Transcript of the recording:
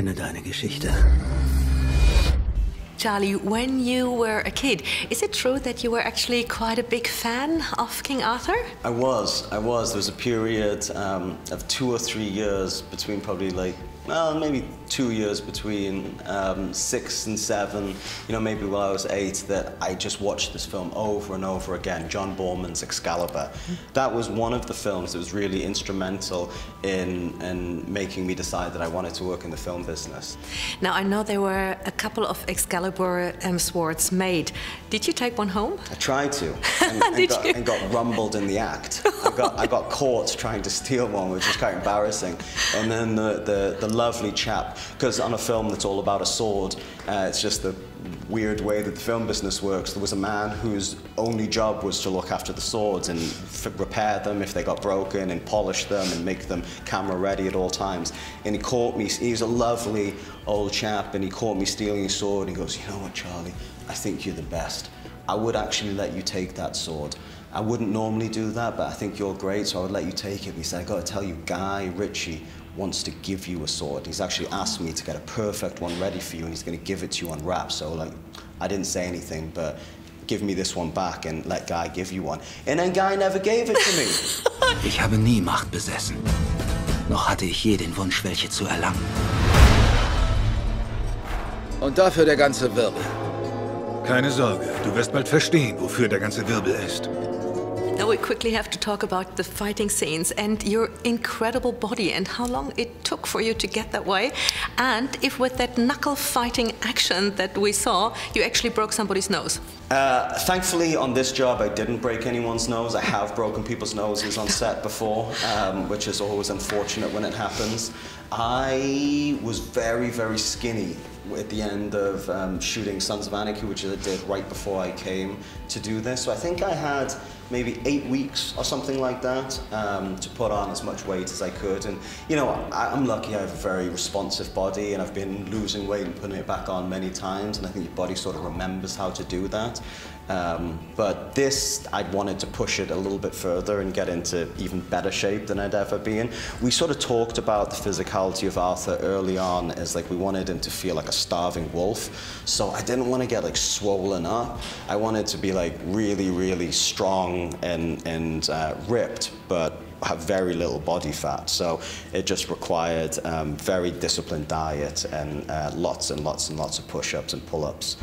kenne deine Geschichte. Charlie, when you were a kid, is it true that you were actually quite a big fan of King Arthur? I was. There was a period of 2 or 3 years between probably like, well, maybe 2 years between 6 and 7, you know, maybe when I was 8, that I just watched this film over and over again, John Boorman's Excalibur. That was one of the films that was really instrumental in making me decide that I wanted to work in the film business. Now, I know there were a couple of Excalibur swords made. Did you take one home? I tried to, and got rumbled in the act. I got caught trying to steal one, which was quite embarrassing. And then the lovely chap, because on a film that's all about a sword, it's just the weird way that the film business works. There was a man whose only job was to look after the swords and repair them if they got broken, and polish them and make them camera ready at all times. And he caught me. He's a lovely old chap, and he caught me stealing his sword. And he goes, "You know what, Charlie? I think you're the best. I would actually let you take that sword. I wouldn't normally do that, but I think you're great, so I would let you take it." He said, "I got to tell you, Guy Ritchie wants to give you a sword. He's actually asked me to get a perfect one ready for you, and he's going to give it to you on wrap." So, like, I didn't say anything, but give me this one back and let Guy give you one. And then Guy never gave it to me. Ich habe nie Macht besessen. Noch hatte ich je den Wunsch, welche zu erlangen. Und dafür der ganze Wirbel. Keine Sorge, du wirst bald verstehen, wofür der ganze Wirbel ist. Now we quickly have to talk about the fighting scenes and your incredible body and how long it took for you to get that way. And if with that knuckle fighting action that we saw, you actually broke somebody's nose. Thankfully, on this job, I didn't break anyone's nose. I have broken people's noses on set before, which is always unfortunate when it happens. I was very, very skinny at the end of shooting Sons of Anarchy, which I did right before I came to do this. So I think I had maybe 8 weeks or something like that to put on as much weight as I could. And, you know, I'm lucky I have a very responsive body, and I've been losing weight and putting it back on many times, and I think your body sort of remembers how to do that. But this, I wanted to push it a little bit further and get into even better shape than I'd ever been. We sort of talked about the physicality of Arthur early on as like we wanted him to feel like a starving wolf. So I didn't want to get like swollen up. I wanted to be like really, really strong and ripped, but have very little body fat. So it just required very disciplined diet and lots and lots and lots of push-ups and pull-ups.